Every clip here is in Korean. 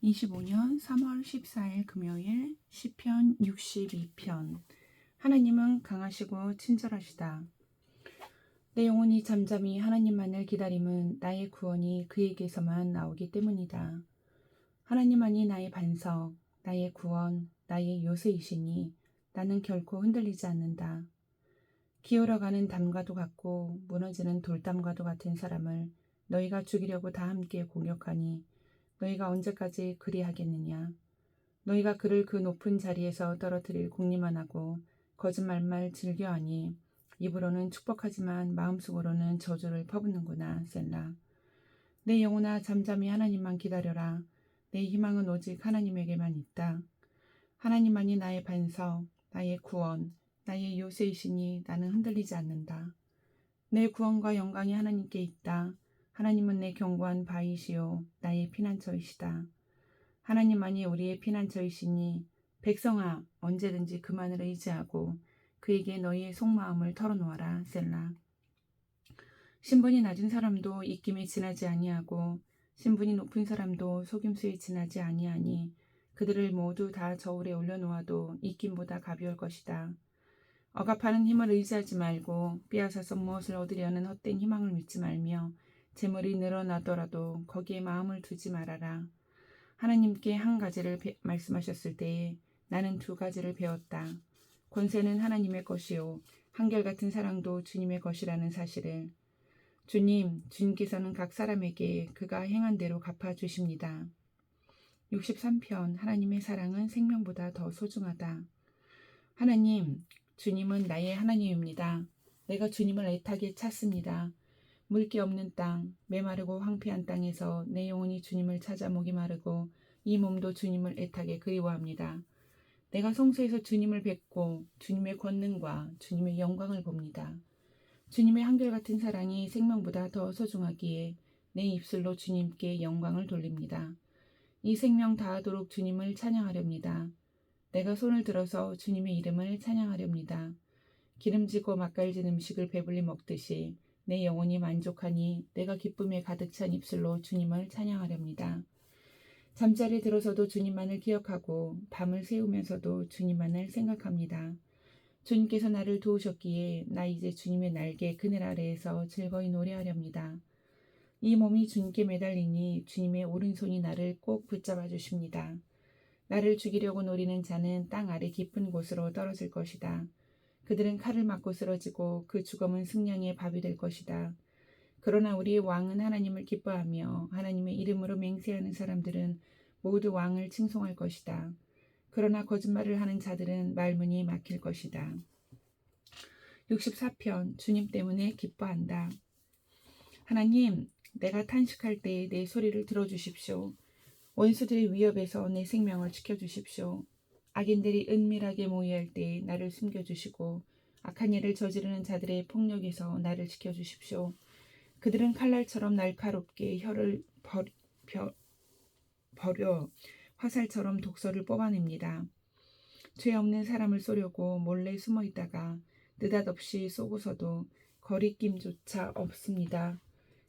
2025년 3월 14일 금요일 시편 62편. 하나님은 강하시고 친절하시다. 내 영혼이 잠잠히 하나님만을 기다림은 나의 구원이 그에게서만 나오기 때문이다. 하나님만이 나의 반석, 나의 구원, 나의 요새이시니 나는 결코 흔들리지 않는다. 기울어가는 담과도 같고 무너지는 돌담과도 같은 사람을 너희가 죽이려고 다 함께 공격하니 너희가 언제까지 그리하겠느냐. 너희가 그를 그 높은 자리에서 떨어뜨릴 궁리만 하고 거짓말만 즐겨하니 입으로는 축복하지만 마음속으로는 저주를 퍼붓는구나. 셀라. 내 영혼아 잠잠히 하나님만 기다려라. 내 희망은 오직 하나님에게만 있다. 하나님만이 나의 반석, 나의 구원, 나의 요새이시니 나는 흔들리지 않는다. 내 구원과 영광이 하나님께 있다. 하나님은 내 견고한 바위시요 나의 피난처이시다. 하나님만이 우리의 피난처이시니 백성아 언제든지 그만을 의지하고 그에게 너희의 속마음을 털어놓아라. 셀라. 신분이 낮은 사람도 입김에 지나지 아니하고 신분이 높은 사람도 속임수에 지나지 아니하니 그들을 모두 다 저울에 올려놓아도 입김보다 가벼울 것이다. 억압하는 힘을 의지하지 말고 빼앗아서 무엇을 얻으려는 헛된 희망을 믿지 말며 재물이 늘어나더라도 거기에 마음을 두지 말아라. 하나님께 한 가지를 말씀하셨을 때에 나는 두 가지를 배웠다. 권세는 하나님의 것이요 한결같은 사랑도 주님의 것이라는 사실을. 주님께서는 각 사람에게 그가 행한 대로 갚아주십니다. 63편. 하나님의 사랑은 생명보다 더 소중하다. 하나님, 주님은 나의 하나님입니다. 내가 주님을 애타게 찾습니다. 물기 없는 땅, 메마르고 황폐한 땅에서 내 영혼이 주님을 찾아 목이 마르고 이 몸도 주님을 애타게 그리워합니다. 내가 성소에서 주님을 뵙고 주님의 권능과 주님의 영광을 봅니다. 주님의 한결같은 사랑이 생명보다 더 소중하기에 내 입술로 주님께 영광을 돌립니다. 이 생명 다하도록 주님을 찬양하렵니다. 내가 손을 들어서 주님의 이름을 찬양하렵니다. 기름지고 맛깔진 음식을 배불리 먹듯이 내 영혼이 만족하니 내가 기쁨에 가득 찬 입술로 주님을 찬양하렵니다. 잠자리에 들어서도 주님만을 기억하고 밤을 새우면서도 주님만을 생각합니다. 주님께서 나를 도우셨기에 나 이제 주님의 날개 그늘 아래에서 즐거이 노래하렵니다. 이 몸이 주님께 매달리니 주님의 오른손이 나를 꼭 붙잡아 주십니다. 나를 죽이려고 노리는 자는 땅 아래 깊은 곳으로 떨어질 것이다. 그들은 칼을 맞고 쓰러지고 그 죽음은 승냥이의 밥이 될 것이다. 그러나 우리의 왕은 하나님을 기뻐하며 하나님의 이름으로 맹세하는 사람들은 모두 왕을 칭송할 것이다. 그러나 거짓말을 하는 자들은 말문이 막힐 것이다. 64편. 주님 때문에 기뻐한다. 하나님, 내가 탄식할 때에 내 소리를 들어주십시오. 원수들의 위협에서 내 생명을 지켜주십시오. 악인들이 은밀하게 모의할 때에 나를 숨겨주시고 악한 일을 저지르는 자들의 폭력에서 나를 지켜주십시오. 그들은 칼날처럼 날카롭게 혀를 버려 화살처럼 독소를 뽑아냅니다. 죄 없는 사람을 쏘려고 몰래 숨어있다가 느닷없이 쏘고서도 거리낌조차 없습니다.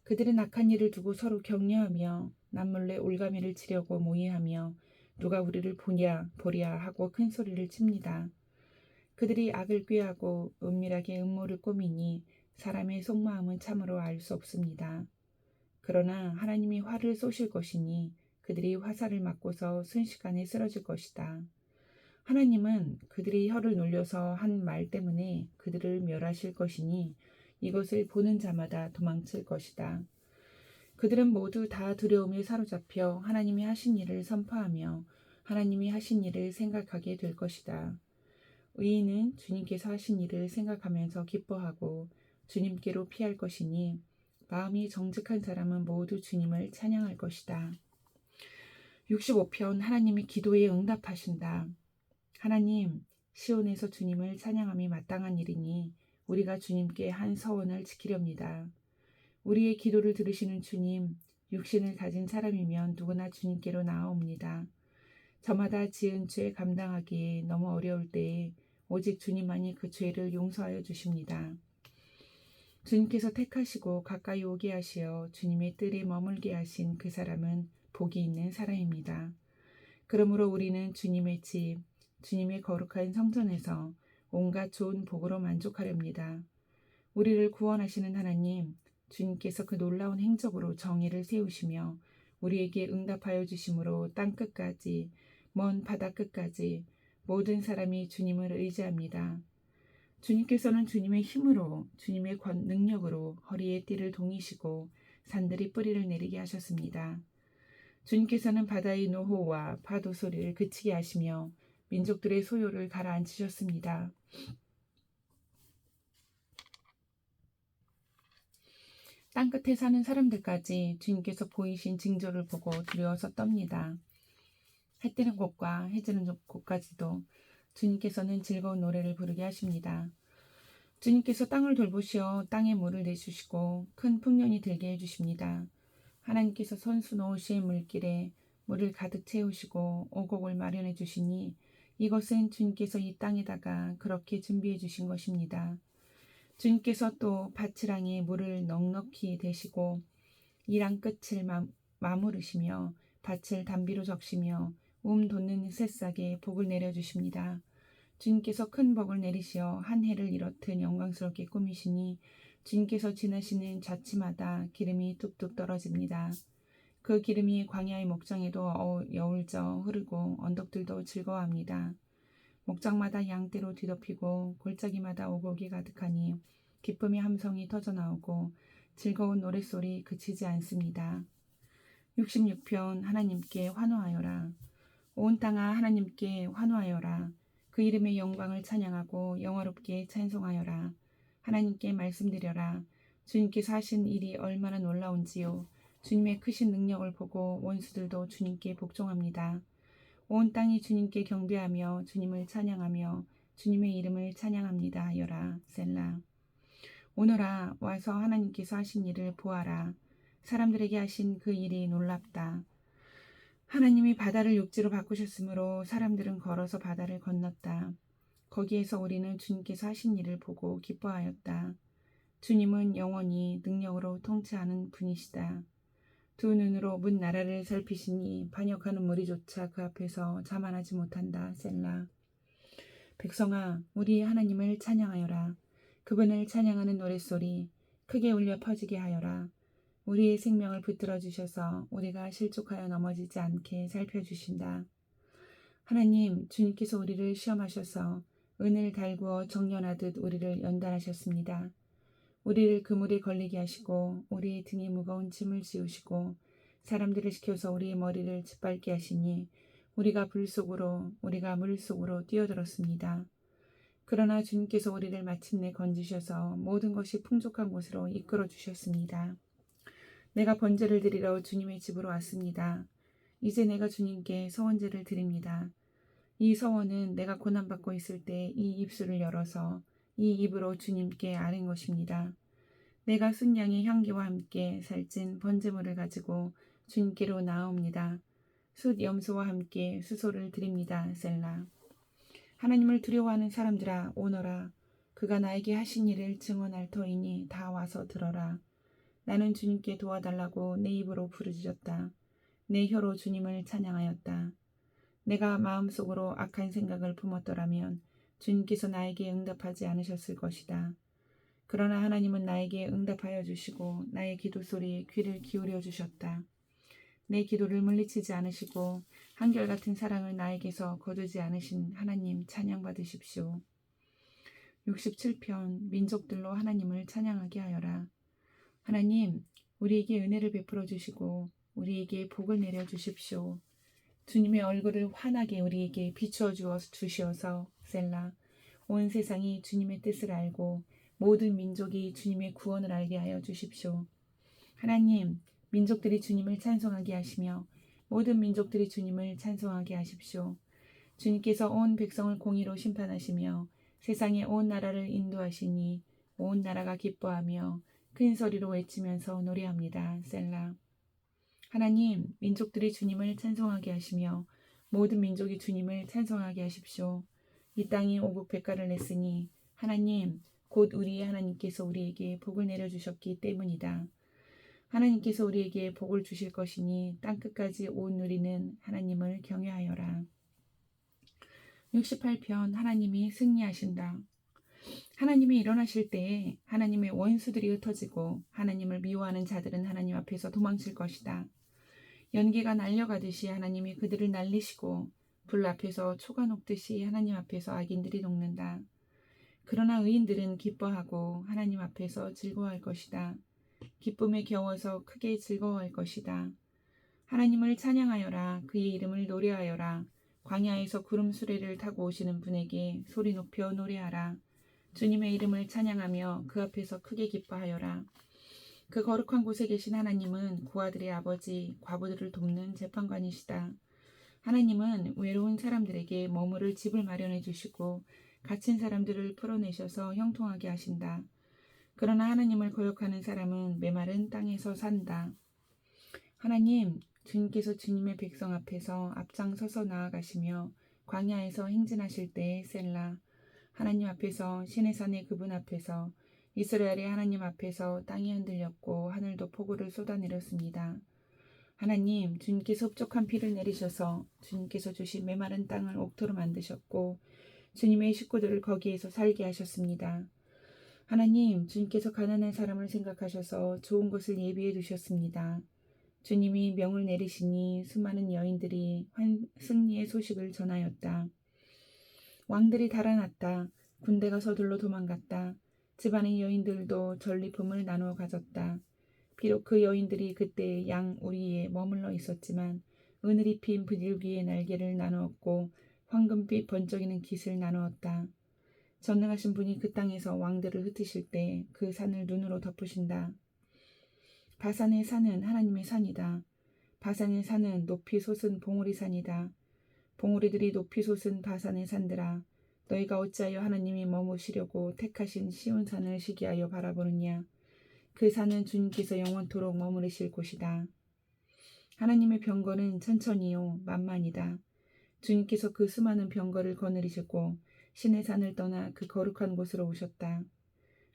그들은 악한 일을 두고 서로 격려하며 남몰래 올가미를 치려고 모의하며 누가 우리를 보랴 하고 큰 소리를 칩니다. 그들이 악을 꾀하고 은밀하게 음모를 꾸미니 사람의 속마음은 참으로 알 수 없습니다. 그러나 하나님이 화를 쏘실 것이니 그들이 화살을 맞고서 순식간에 쓰러질 것이다. 하나님은 그들이 혀를 놀려서 한 말 때문에 그들을 멸하실 것이니 이것을 보는 자마다 도망칠 것이다. 그들은 모두 다 두려움에 사로잡혀 하나님이 하신 일을 선포하며 하나님이 하신 일을 생각하게 될 것이다. 의인은 주님께서 하신 일을 생각하면서 기뻐하고 주님께로 피할 것이니 마음이 정직한 사람은 모두 주님을 찬양할 것이다. 65편. 하나님이 기도에 응답하신다. 하나님, 시온에서 주님을 찬양함이 마땅한 일이니 우리가 주님께 한 서원을 지키렵니다. 우리의 기도를 들으시는 주님, 육신을 가진 사람이면 누구나 주님께로 나아옵니다. 저마다 지은 죄 감당하기에 너무 어려울 때에 오직 주님만이 그 죄를 용서하여 주십니다. 주님께서 택하시고 가까이 오게 하시어 주님의 뜰에 머물게 하신 그 사람은 복이 있는 사람입니다. 그러므로 우리는 주님의 집, 주님의 거룩한 성전에서 온갖 좋은 복으로 만족하렵니다. 우리를 구원하시는 하나님, 주님께서 그 놀라운 행적으로 정의를 세우시며 우리에게 응답하여 주심으로 땅 끝까지, 먼 바다 끝까지 모든 사람이 주님을 의지합니다. 주님께서는 주님의 힘으로, 주님의 능력으로 허리에 띠를 동이시고 산들이 뿌리를 내리게 하셨습니다. 주님께서는 바다의 노호와 파도 소리를 그치게 하시며 민족들의 소요를 가라앉히셨습니다. 땅끝에 사는 사람들까지 주님께서 보이신 징조를 보고 두려워서 떱니다. 해 뜨는 곳과 해 지는 곳까지도 주님께서는 즐거운 노래를 부르게 하십니다. 주님께서 땅을 돌보시어 땅에 물을 내주시고 큰 풍년이 들게 해주십니다. 하나님께서 선수 놓으신 물길에 물을 가득 채우시고 오곡을 마련해 주시니 이것은 주님께서 이 땅에다가 그렇게 준비해 주신 것입니다. 주님께서 또 밭을 향해 물을 넉넉히 대시고 이랑 끝을 마무르시며 밭을 단비로 적시며 돋는 새싹에 복을 내려주십니다. 주님께서 큰 복을 내리시어 한 해를 이렇듯 영광스럽게 꾸미시니 주님께서 지나시는 자치마다 기름이 뚝뚝 떨어집니다. 그 기름이 광야의 목장에도 여울져 흐르고 언덕들도 즐거워합니다. 목장마다 양떼로 뒤덮이고 골짜기마다 오곡이 가득하니 기쁨의 함성이 터져나오고 즐거운 노랫소리 그치지 않습니다. 66편 하나님께 환호하여라. 온 땅아 하나님께 환호하여라. 그 이름의 영광을 찬양하고 영화롭게 찬송하여라. 하나님께 말씀드려라. 주님께서 하신 일이 얼마나 놀라운지요. 주님의 크신 능력을 보고 원수들도 주님께 복종합니다. 온 땅이 주님께 경배하며 주님을 찬양하며 주님의 이름을 찬양합니다 하여라. 셀라. 오너라 와서 하나님께서 하신 일을 보아라. 사람들에게 하신 그 일이 놀랍다. 하나님이 바다를 육지로 바꾸셨으므로 사람들은 걸어서 바다를 건넜다. 거기에서 우리는 주님께서 하신 일을 보고 기뻐하였다. 주님은 영원히 능력으로 통치하는 분이시다. 두 눈으로 문 나라를 살피시니 반역하는 무리조차 그 앞에서 자만하지 못한다. 셀라. 백성아, 우리 하나님을 찬양하여라. 그분을 찬양하는 노랫소리 크게 울려 퍼지게 하여라. 우리의 생명을 붙들어 주셔서 우리가 실족하여 넘어지지 않게 살펴주신다. 하나님, 주님께서 우리를 시험하셔서 은을 달구어 정련하듯 우리를 연단하셨습니다. 우리를 그물에 걸리게 하시고 우리의 등에 무거운 짐을 지우시고 사람들을 시켜서 우리의 머리를 짓밟게 하시니 우리가 물 속으로 뛰어들었습니다. 그러나 주님께서 우리를 마침내 건지셔서 모든 것이 풍족한 곳으로 이끌어 주셨습니다. 내가 번제를 드리러 주님의 집으로 왔습니다. 이제 내가 주님께 서원제를 드립니다. 이 서원은 내가 고난받고 있을 때 이 입술을 열어서 이 입으로 주님께 아뢰는 것입니다. 내가 순양의 향기와 함께 살찐 번제물을 가지고 주님께로 나아옵니다. 숫 염소와 함께 수소를 드립니다. 셀라. 하나님을 두려워하는 사람들아 오너라. 그가 나에게 하신 일을 증언할 터이니 다 와서 들어라. 나는 주님께 도와달라고 내 입으로 부르짖었다. 내 혀로 주님을 찬양하였다. 내가 마음속으로 악한 생각을 품었더라면 주님께서 나에게 응답하지 않으셨을 것이다. 그러나 하나님은 나에게 응답하여 주시고 나의 기도 소리에 귀를 기울여 주셨다. 내 기도를 물리치지 않으시고 한결같은 사랑을 나에게서 거두지 않으신 하나님 찬양 받으십시오. 67편 민족들로 하나님을 찬양하게 하여라. 하나님, 우리에게 은혜를 베풀어 주시고 우리에게 복을 내려 주십시오. 주님의 얼굴을 환하게 우리에게 비추어 주시어서 셀라. 온 세상이 주님의 뜻을 알고 모든 민족이 주님의 구원을 알게 하여 주십시오. 하나님, 민족들이 주님을 찬송하게 하시며 모든 민족들이 주님을 찬송하게 하십시오. 주님께서 온 백성을 공의로 심판하시며 세상의 온 나라를 인도하시니 온 나라가 기뻐하며 큰 소리로 외치면서 노래합니다. 셀라. 하나님, 민족들이 주님을 찬송하게 하시며 모든 민족이 주님을 찬송하게 하십시오. 이 땅이 오곡백과를 냈으니 하나님, 곧 우리의 하나님께서 우리에게 복을 내려주셨기 때문이다. 하나님께서 우리에게 복을 주실 것이니 땅끝까지 온 누리는 하나님을 경외하여라. 68편 하나님이 승리하신다. 하나님이 일어나실 때에 하나님의 원수들이 흩어지고 하나님을 미워하는 자들은 하나님 앞에서 도망칠 것이다. 연기가 날려가듯이 하나님이 그들을 날리시고 불 앞에서 초가 녹듯이 하나님 앞에서 악인들이 녹는다. 그러나 의인들은 기뻐하고 하나님 앞에서 즐거워할 것이다. 기쁨에 겨워서 크게 즐거워할 것이다. 하나님을 찬양하여라. 그의 이름을 노래하여라. 광야에서 구름 수레를 타고 오시는 분에게 소리 높여 노래하라. 주님의 이름을 찬양하며 그 앞에서 크게 기뻐하여라. 그 거룩한 곳에 계신 하나님은 고아들의 아버지, 과부들을 돕는 재판관이시다. 하나님은 외로운 사람들에게 머무를 집을 마련해 주시고 갇힌 사람들을 풀어내셔서 형통하게 하신다. 그러나 하나님을 거역하는 사람은 메마른 땅에서 산다. 하나님, 주님께서 주님의 백성 앞에서 앞장서서 나아가시며 광야에서 행진하실 때에 셀라. 하나님 앞에서 시내산의 그분 앞에서 이스라엘의 하나님 앞에서 땅이 흔들렸고 하늘도 폭우를 쏟아내렸습니다. 하나님, 주님께서 흡족한 비를 내리셔서 주님께서 주신 메마른 땅을 옥토로 만드셨고 주님의 식구들을 거기에서 살게 하셨습니다. 하나님, 주님께서 가난한 사람을 생각하셔서 좋은 것을 예비해 두셨습니다. 주님이 명을 내리시니 수많은 여인들이 승리의 소식을 전하였다. 왕들이 달아났다. 군대가 서둘러 도망갔다. 집안의 여인들도 전리품을 나누어 가졌다. 비록 그 여인들이 그때 양 우리에 머물러 있었지만 은을 입힌 비둘기의 날개를 나누었고 황금빛 번쩍이는 깃을 나누었다. 전능하신 분이 그 땅에서 왕들을 흩으실 때 그 산을 눈으로 덮으신다. 바산의 산은 하나님의 산이다. 바산의 산은 높이 솟은 봉우리 산이다. 봉우리들이 높이 솟은 바산의 산들아, 너희가 어찌하여 하나님이 머무시려고 택하신 시온 산을 시기하여 바라보느냐. 그 산은 주님께서 영원토록 머무르실 곳이다. 하나님의 병거는 천천히요 만만이다. 주님께서 그 수많은 병거를 거느리시고 신의 산을 떠나 그 거룩한 곳으로 오셨다.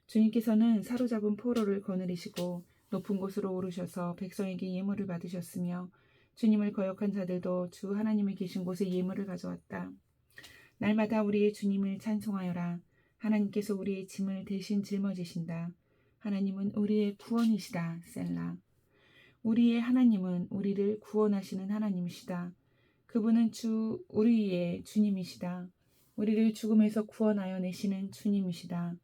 주님께서는 사로잡은 포로를 거느리시고 높은 곳으로 오르셔서 백성에게 예물을 받으셨으며 주님을 거역한 자들도 주 하나님이 계신 곳에 예물을 가져왔다. 날마다 우리의 주님을 찬송하여라. 하나님께서 우리의 짐을 대신 짊어지신다. 하나님은 우리의 구원이시다. 셀라. 우리의 하나님은 우리를 구원하시는 하나님이시다. 그분은 우리의 주님이시다. 우리를 죽음에서 구원하여 내시는 주님이시다.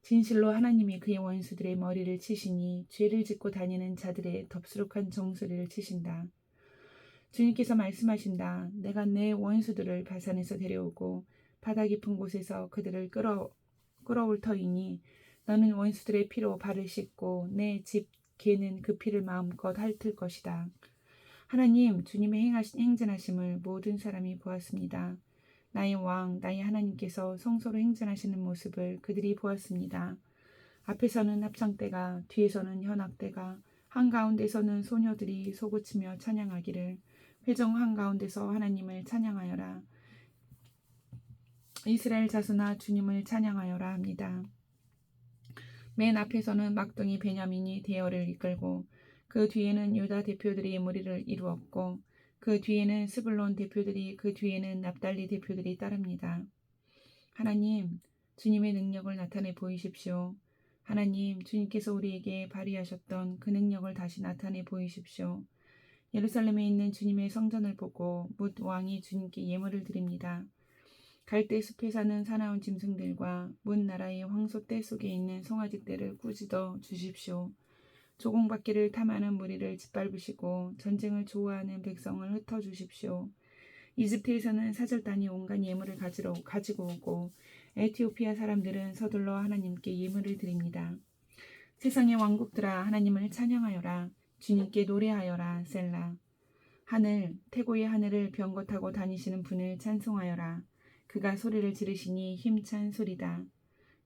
진실로 하나님이 그의 원수들의 머리를 치시니 죄를 짓고 다니는 자들의 덥수룩한 정수리를 치신다. 주님께서 말씀하신다. 내가 내 원수들을 바산에서 데려오고 바다 깊은 곳에서 그들을 끌어올 터이니 너는 원수들의 피로 발을 씻고 내 집 개는 그 피를 마음껏 핥을 것이다. 하나님, 주님의 행진하심을 모든 사람이 보았습니다. 나의 왕, 나의 하나님께서 성소로 행진하시는 모습을 그들이 보았습니다. 앞에서는 합창대가, 뒤에서는 현악대가, 한가운데서는 소녀들이 소고치며 찬양하기를, 회정 한가운데서 하나님을 찬양하여라. 이스라엘 자손아 주님을 찬양하여라 합니다. 맨 앞에서는 막둥이 베냐민이 대열을 이끌고 그 뒤에는 유다 대표들이 무리를 이루었고 그 뒤에는 스불론 대표들이 그 뒤에는 납달리 대표들이 따릅니다. 하나님, 주님의 능력을 나타내 보이십시오. 하나님, 주님께서 우리에게 발휘하셨던 그 능력을 다시 나타내 보이십시오. 예루살렘에 있는 주님의 성전을 보고 뭇 왕이 주님께 예물을 드립니다. 갈대 숲에 사는 사나운 짐승들과 문 나라의 황소 떼 속에 있는 송아지 떼를 꾸짖어 주십시오. 조공바퀴를 탐하는 무리를 짓밟으시고 전쟁을 좋아하는 백성을 흩어주십시오. 이집트에서는 사절단이 온갖 예물을 가지고 오고 에티오피아 사람들은 서둘러 하나님께 예물을 드립니다. 세상의 왕국들아 하나님을 찬양하여라. 주님께 노래하여라. 셀라. 하늘, 태고의 하늘을 병거 타고 다니시는 분을 찬송하여라. 그가 소리를 지르시니 힘찬 소리다.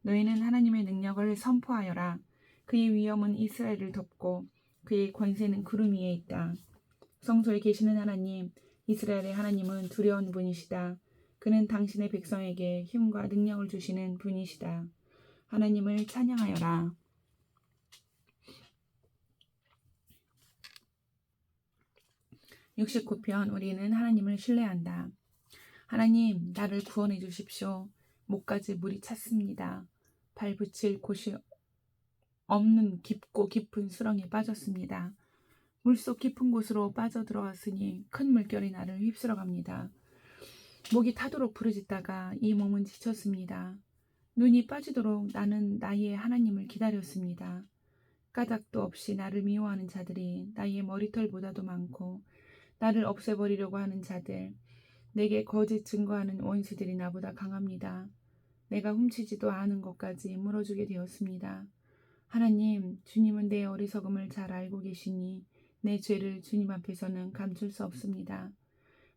너희는 하나님의 능력을 선포하여라. 그의 위엄은 이스라엘을 덮고 그의 권세는 구름 위에 있다. 성소에 계시는 하나님, 이스라엘의 하나님은 두려운 분이시다. 그는 당신의 백성에게 힘과 능력을 주시는 분이시다. 하나님을 찬양하여라. 69편 우리는 하나님을 신뢰한다. 하나님, 나를 구원해 주십시오. 목까지 물이 찼습니다. 발 붙일 곳이 없는 깊고 깊은 수렁에 빠졌습니다. 물속 깊은 곳으로 빠져들어왔으니 큰 물결이 나를 휩쓸어 갑니다. 목이 타도록 부르짖다가 이 몸은 지쳤습니다. 눈이 빠지도록 나는 나의 하나님을 기다렸습니다. 까닭도 없이 나를 미워하는 자들이 나의 머리털보다도 많고 나를 없애버리려고 하는 자들, 내게 거짓 증거하는 원수들이 나보다 강합니다. 내가 훔치지도 않은 것까지 물어주게 되었습니다. 하나님, 주님은 내 어리석음을 잘 알고 계시니 내 죄를 주님 앞에서는 감출 수 없습니다.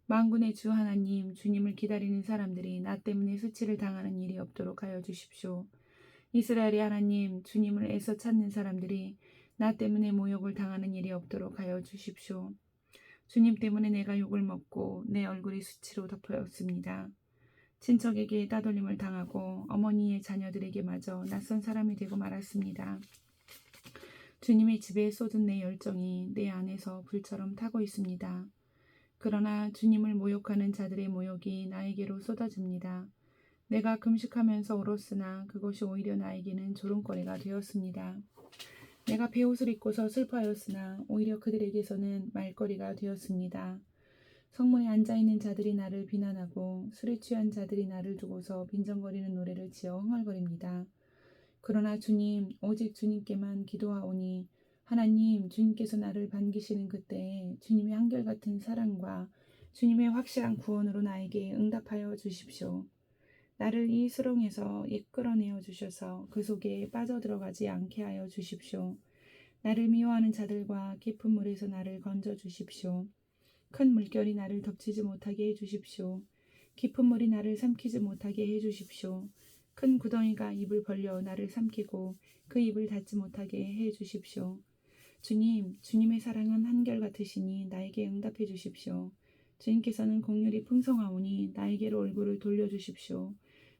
만군의 주 하나님, 주님을 기다리는 사람들이 나 때문에 수치를 당하는 일이 없도록 하여 주십시오. 이스라엘의 하나님, 주님을 애써 찾는 사람들이 나 때문에 모욕을 당하는 일이 없도록 하여 주십시오. 주님 때문에 내가 욕을 먹고 내 얼굴이 수치로 덮여졌습니다. 친척에게 따돌림을 당하고 어머니의 자녀들에게마저 낯선 사람이 되고 말았습니다. 주님의 집에 쏟은 내 열정이 내 안에서 불처럼 타고 있습니다. 그러나 주님을 모욕하는 자들의 모욕이 나에게로 쏟아집니다. 내가 금식하면서 울었으나 그것이 오히려 나에게는 조롱거리가 되었습니다. 내가 베옷을 입고서 슬퍼하였으나 오히려 그들에게서는 말거리가 되었습니다. 성문에 앉아있는 자들이 나를 비난하고 술에 취한 자들이 나를 두고서 빈정거리는 노래를 지어 흥얼거립니다. 그러나 주님, 오직 주님께만 기도하오니 하나님, 주님께서 나를 반기시는 그때에 주님의 한결같은 사랑과 주님의 확실한 구원으로 나에게 응답하여 주십시오. 나를 이 수렁에서 이끌어내어 주셔서 그 속에 빠져들어가지 않게 하여 주십시오. 나를 미워하는 자들과 깊은 물에서 나를 건져 주십시오. 큰 물결이 나를 덮치지 못하게 해 주십시오. 깊은 물이 나를 삼키지 못하게 해 주십시오. 큰 구덩이가 입을 벌려 나를 삼키고 그 입을 닫지 못하게 해 주십시오. 주님, 주님의 사랑은 한결같으시니 나에게 응답해 주십시오. 주님께서는 긍휼이 풍성하오니 나에게로 얼굴을 돌려주십시오.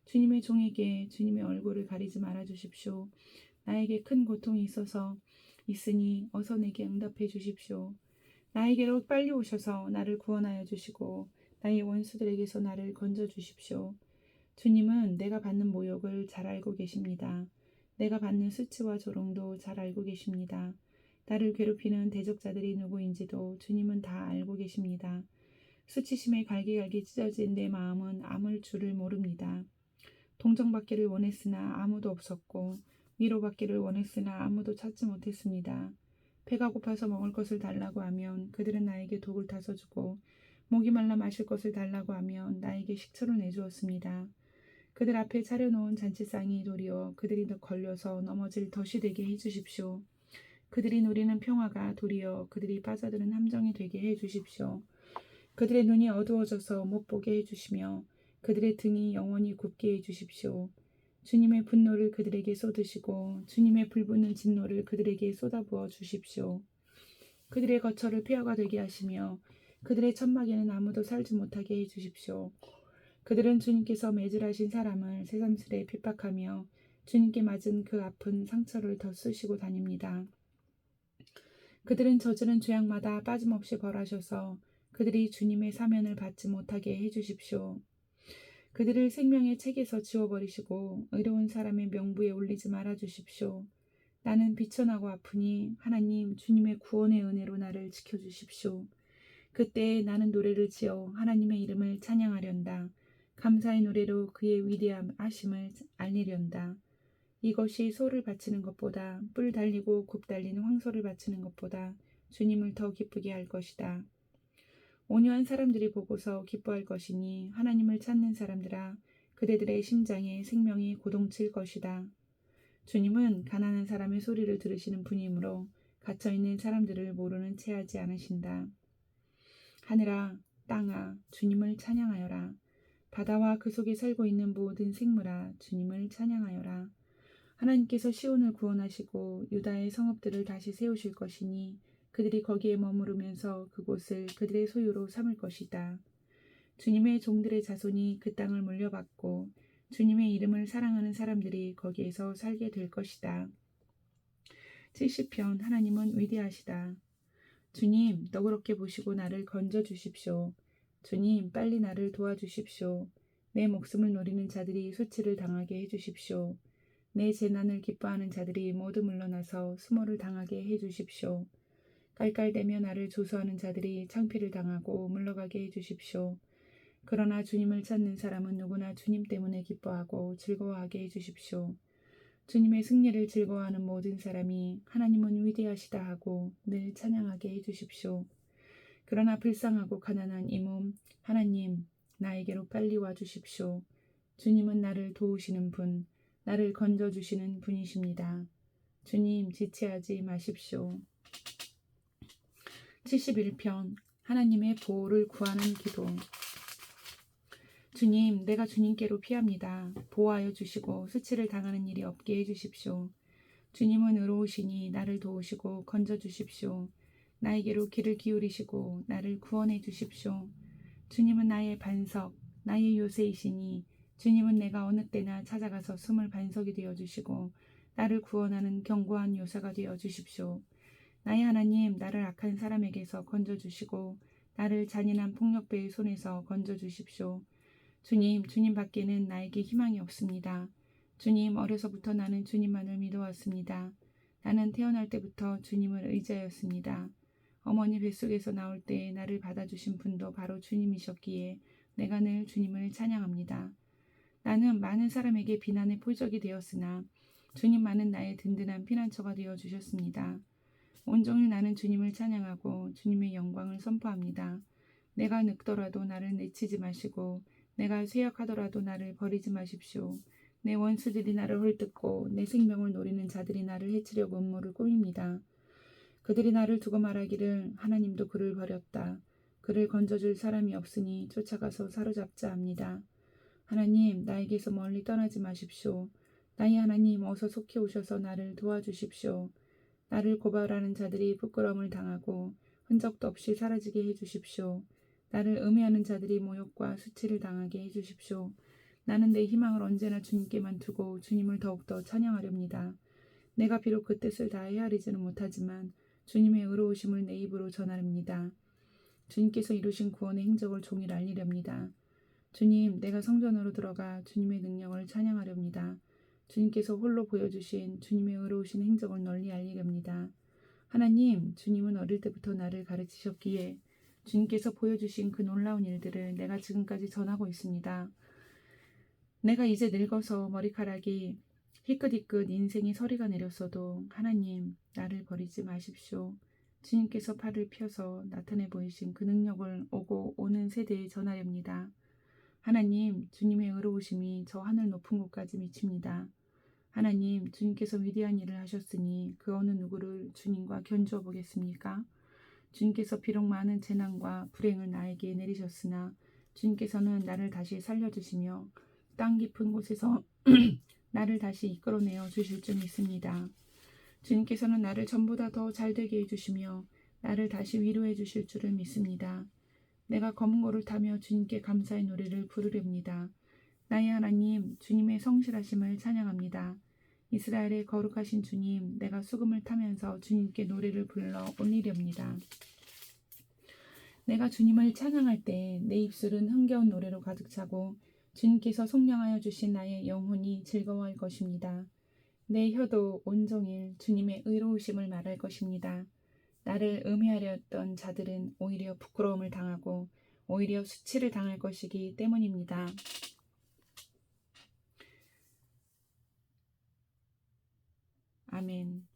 주님의 종에게 주님의 얼굴을 가리지 말아 주십시오. 나에게 큰 고통이 있으니 어서 내게 응답해 주십시오. 나에게로 빨리 오셔서 나를 구원하여 주시고 나의 원수들에게서 나를 건져 주십시오. 주님은 내가 받는 모욕을 잘 알고 계십니다. 내가 받는 수치와 조롱도 잘 알고 계십니다. 나를 괴롭히는 대적자들이 누구인지도 주님은 다 알고 계십니다. 수치심에 갈기갈기 찢어진 내 마음은 아물 줄을 모릅니다. 동정받기를 원했으나 아무도 없었고 위로받기를 원했으나 아무도 찾지 못했습니다. 배가 고파서 먹을 것을 달라고 하면 그들은 나에게 독을 타서 주고 목이 말라 마실 것을 달라고 하면 나에게 식초를 내주었습니다. 그들 앞에 차려놓은 잔치상이 도리어 그들이 걸려서 넘어질 덫이 되게 해주십시오. 그들이 누리는 평화가 도리어 그들이 빠져드는 함정이 되게 해주십시오. 그들의 눈이 어두워져서 못 보게 해주시며 그들의 등이 영원히 굽게 해주십시오. 주님의 분노를 그들에게 쏟으시고 주님의 불붙는 진노를 그들에게 쏟아부어 주십시오. 그들의 거처를 폐허가 되게 하시며 그들의 천막에는 아무도 살지 못하게 해주십시오. 그들은 주님께서 매질하신 사람을 새삼스레 핍박하며 주님께 맞은 그 아픈 상처를 더 쓰시고 다닙니다. 그들은 저지른 죄악마다 빠짐없이 벌하셔서 그들이 주님의 사면을 받지 못하게 해주십시오. 그들을 생명의 책에서 지워버리시고 의로운 사람의 명부에 올리지 말아 주십시오. 나는 비천하고 아프니 하나님 주님의 구원의 은혜로 나를 지켜주십시오. 그때 나는 노래를 지어 하나님의 이름을 찬양하련다. 감사의 노래로 그의 위대하심을 알리련다. 이것이 소를 바치는 것보다 뿔 달리고 굽 달리는 황소를 바치는 것보다 주님을 더 기쁘게 할 것이다. 온유한 사람들이 보고서 기뻐할 것이니 하나님을 찾는 사람들아 그대들의 심장에 생명이 고동칠 것이다. 주님은 가난한 사람의 소리를 들으시는 분이므로 갇혀있는 사람들을 모르는 채 하지 않으신다. 하늘아 땅아 주님을 찬양하여라. 바다와 그 속에 살고 있는 모든 생물아 주님을 찬양하여라. 하나님께서 시온을 구원하시고 유다의 성읍들을 다시 세우실 것이니 그들이 거기에 머무르면서 그곳을 그들의 소유로 삼을 것이다. 주님의 종들의 자손이 그 땅을 물려받고 주님의 이름을 사랑하는 사람들이 거기에서 살게 될 것이다. 70편 하나님은 위대하시다. 주님, 너그럽게 보시고 나를 건져 주십시오. 주님, 빨리 나를 도와주십시오. 내 목숨을 노리는 자들이 수치를 당하게 해주십시오. 내 재난을 기뻐하는 자들이 모두 물러나서 수모를 당하게 해주십시오. 깔깔대며 나를 조소하는 자들이 창피를 당하고 물러가게 해주십시오. 그러나 주님을 찾는 사람은 누구나 주님 때문에 기뻐하고 즐거워하게 해주십시오. 주님의 승리를 즐거워하는 모든 사람이 하나님은 위대하시다 하고 늘 찬양하게 해주십시오. 그러나 불쌍하고 가난한 이 몸, 하나님, 나에게로 빨리 와주십시오. 주님은 나를 도우시는 분, 나를 건져주시는 분이십니다. 주님, 지체하지 마십시오. 71편 하나님의 보호를 구하는 기도. 주님, 내가 주님께로 피합니다. 보호하여 주시고 수치를 당하는 일이 없게 해주십시오. 주님은 의로우시니 나를 도우시고 건져주십시오. 나에게로 귀를 기울이시고 나를 구원해 주십시오. 주님은 나의 반석, 나의 요새이시니 주님은 내가 어느 때나 찾아가서 숨을 반석이 되어 주시고 나를 구원하는 견고한 요새가 되어 주십시오. 나의 하나님, 나를 악한 사람에게서 건져주시고 나를 잔인한 폭력배의 손에서 건져주십시오. 주님, 주님 밖에는 나에게 희망이 없습니다. 주님, 어려서부터 나는 주님만을 믿어왔습니다. 나는 태어날 때부터 주님을 의지하였습니다. 어머니 뱃속에서 나올 때 나를 받아주신 분도 바로 주님이셨기에 내가 늘 주님을 찬양합니다. 나는 많은 사람에게 비난의 표적이 되었으나 주님만은 나의 든든한 피난처가 되어 주셨습니다. 온종일 나는 주님을 찬양하고 주님의 영광을 선포합니다. 내가 늙더라도 나를 내치지 마시고 내가 쇠약하더라도 나를 버리지 마십시오. 내 원수들이 나를 헐뜯고 내 생명을 노리는 자들이 나를 해치려고 음모를 꾸밉니다. 그들이 나를 두고 말하기를 하나님도 그를 버렸다. 그를 건져줄 사람이 없으니 쫓아가서 사로잡자 합니다. 하나님, 나에게서 멀리 떠나지 마십시오. 나의 하나님, 어서 속히 오셔서 나를 도와주십시오. 나를 고발하는 자들이 부끄러움을 당하고 흔적도 없이 사라지게 해주십시오. 나를 음해하는 자들이 모욕과 수치를 당하게 해주십시오. 나는 내 희망을 언제나 주님께만 두고 주님을 더욱더 찬양하렵니다. 내가 비록 그 뜻을 다 헤아리지는 못하지만 주님의 의로우심을 내 입으로 전하렵니다. 주님께서 이루신 구원의 행적을 종일 알리렵니다. 주님, 내가 성전으로 들어가 주님의 능력을 찬양하렵니다. 주님께서 홀로 보여주신 주님의 의로우신 행적을 널리 알리렵니다. 하나님, 주님은 어릴 때부터 나를 가르치셨기에 주님께서 보여주신 그 놀라운 일들을 내가 지금까지 전하고 있습니다. 내가 이제 늙어서 머리카락이 희끗희끗 인생의 서리가 내렸어도 하나님, 나를 버리지 마십시오. 주님께서 팔을 펴서 나타내 보이신 그 능력을 오고 오는 세대에 전하렵니다. 하나님, 주님의 의로우심이 저 하늘 높은 곳까지 미칩니다. 하나님, 주님께서 위대한 일을 하셨으니 그 어느 누구를 주님과 견주어 보겠습니까? 주님께서 비록 많은 재난과 불행을 나에게 내리셨으나 주님께서는 나를 다시 살려주시며 땅 깊은 곳에서 나를 다시 이끌어내어 주실 줄 믿습니다. 주님께서는 나를 전보다 더 잘되게 해주시며 나를 다시 위로해 주실 줄을 믿습니다. 내가 검은 고를 타며 주님께 감사의 노래를 부르렵니다. 나의 하나님, 주님의 성실하심을 찬양합니다. 이스라엘의 거룩하신 주님, 내가 수금을 타면서 주님께 노래를 불러 올리렵니다. 내가 주님을 찬양할 때 내 입술은 흥겨운 노래로 가득 차고 주님께서 속량하여 주신 나의 영혼이 즐거워할 것입니다. 내 혀도 온종일 주님의 의로우심을 말할 것입니다. 나를 음해하려 했던 자들은 오히려 부끄러움을 당하고 오히려 수치를 당할 것이기 때문입니다. 아멘.